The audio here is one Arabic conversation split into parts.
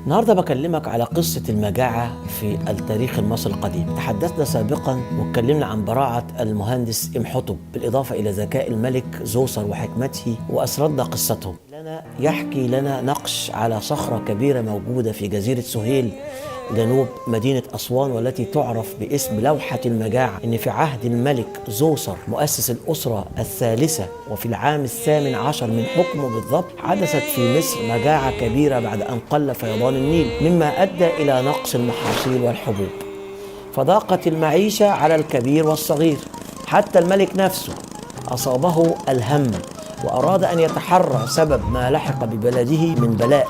النهارده بكلمك على قصة المجاعة في التاريخ المصري القديم. تحدثنا سابقا واتكلمنا عن براعة المهندس إمحطب بالإضافة إلى ذكاء الملك زوسر وحكمته، وأسردنا قصتهم. يحكي لنا نقش على صخرة كبيرة موجودة في جزيرة سهيل جنوب مدينة أسوان، والتي تعرف باسم لوحة المجاعة. إن في عهد الملك زوسر مؤسس الأسرة الثالثة وفي العام 18 من حكمه بالضبط، حدثت في مصر مجاعة كبيرة بعد أن قل فيضان النيل، مما أدى إلى نقص المحاصيل والحبوب، فضاقت المعيشة على الكبير والصغير. حتى الملك نفسه أصابه الهم وأراد أن يتحرى سبب ما لحق ببلده من بلاء،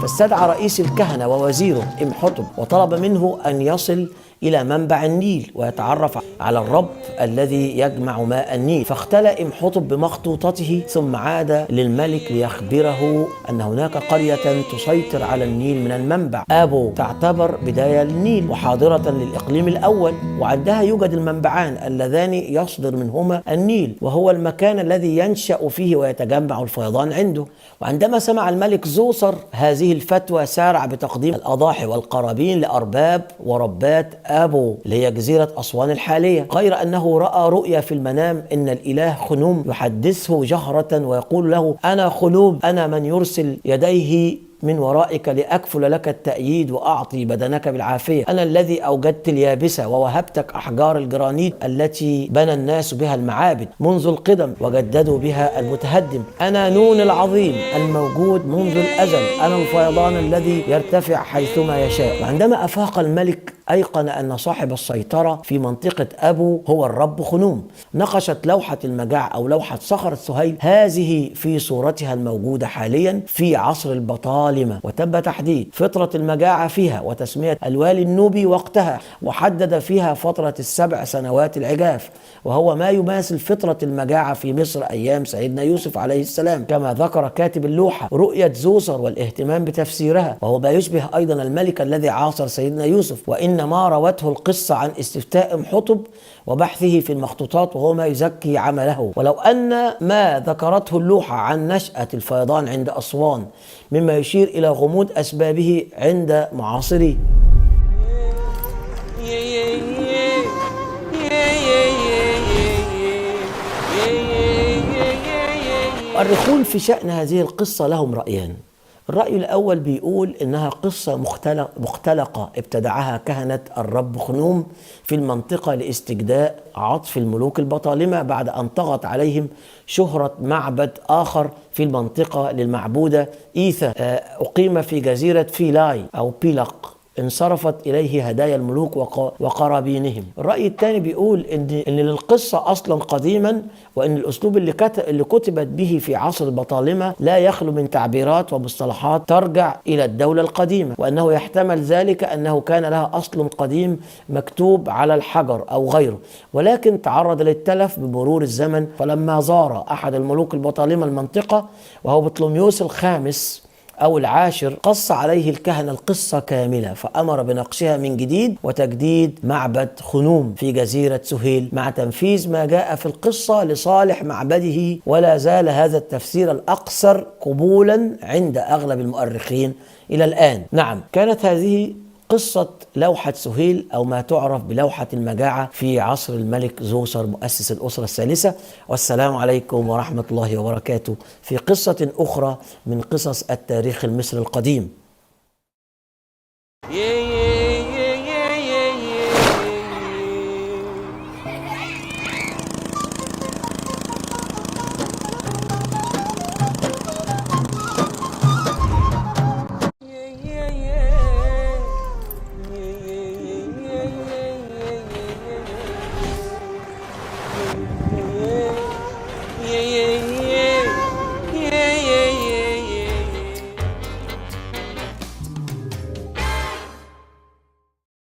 فاستدعى رئيس الكهنة ووزيره إمحطب وطلب منه أن يصل إلى منبع النيل ويتعرف على الرب الذي يجمع ماء النيل. فاختلى إمحطب بمخطوطته ثم عاد للملك ليخبره أن هناك قرية تسيطر على النيل من المنبع آبو، تعتبر بداية للنيل وحاضرة للإقليم الأول، وعندها يوجد المنبعان اللذان يصدر منهما النيل، وهو المكان الذي ينشأ فيه ويتجمع الفيضان عنده. وعندما سمع الملك زوسر هذه الفتوى سارع بتقديم الأضاحي والقرابين لأرباب وربات آبو اللي هي جزيرة أسوان الحالية، غير أنه رأى رؤيا في المنام إن الإله خنوم يحدثه جهرة ويقول له: أنا خنوم، أنا من يرسل يديه من ورائك لأكفل لك التأييد وأعطي بدنك بالعافية. أنا الذي أوجدت اليابسة ووهبتك أحجار الجرانيت التي بنى الناس بها المعابد منذ القدم وجددوا بها المتهدم. أنا نون العظيم الموجود منذ الأزل، أنا الفيضان الذي يرتفع حيثما يشاء. وعندما أفاق الملك أيقن أن صاحب السيطرة في منطقة أبو هو الرب خنوم. نقشت لوحة المجاعة أو لوحة صخرة سهيل هذه في صورتها الموجودة حاليا في عصر البطالمة، وتم تحديد فترة المجاعة فيها وتسمية الوالي النوبي وقتها، وحدد فيها فترة 7 سنوات العجاف، وهو ما يماثل فترة المجاعة في مصر أيام سيدنا يوسف عليه السلام، كما ذكر كاتب اللوحة رؤية زوسر والاهتمام بتفسيرها، وهو ما يشبه أيضا الملك الذي عاصر سيدنا يوسف. وإنما روته القصة عن استفتاء إمحطب وبحثه في المخطوطات، وهو ما يزكي عمله. ولو أن ما ذكرته اللوحة عن نشأة الفيضان عند أسوان مما يشير إلى غموض أسبابه عند معاصريه. المؤرخون في شأن هذه القصة لهم رأيان. الرأي الأول بيقول إنها قصة مختلقة ابتدعها كهنة الرب خنوم في المنطقة لاستجداء عطف الملوك البطالمة بعد أن طغت عليهم شهرة معبد آخر في المنطقة للمعبودة إيثا أقيم في جزيرة فيلاي أو بيلق، انصرفت إليه هدايا الملوك وقرابينهم. الرأي الثاني بيقول إن للقصة أصلا قديما، وإن الأسلوب اللي كتبت به في عصر البطالمة لا يخلو من تعبيرات ومصطلحات ترجع إلى الدولة القديمة، وأنه يحتمل ذلك أنه كان لها أصل قديم مكتوب على الحجر أو غيره، ولكن تعرض للتلف بمرور الزمن. فلما زار أحد الملوك البطالمة المنطقة وهو بطليموس الخامس أو العاشر، قص عليه الكهنة القصة كاملة، فأمر بنقشها من جديد وتجديد معبد خنوم في جزيرة سهيل مع تنفيذ ما جاء في القصة لصالح معبده. ولا زال هذا التفسير الأكثر قبولا عند أغلب المؤرخين إلى الآن. نعم، كانت هذه قصة لوحة سهيل أو ما تعرف بلوحة المجاعة في عصر الملك زوسر مؤسس الأسرة الثالثة. والسلام عليكم ورحمة الله وبركاته في قصة أخرى من قصص التاريخ المصري القديم.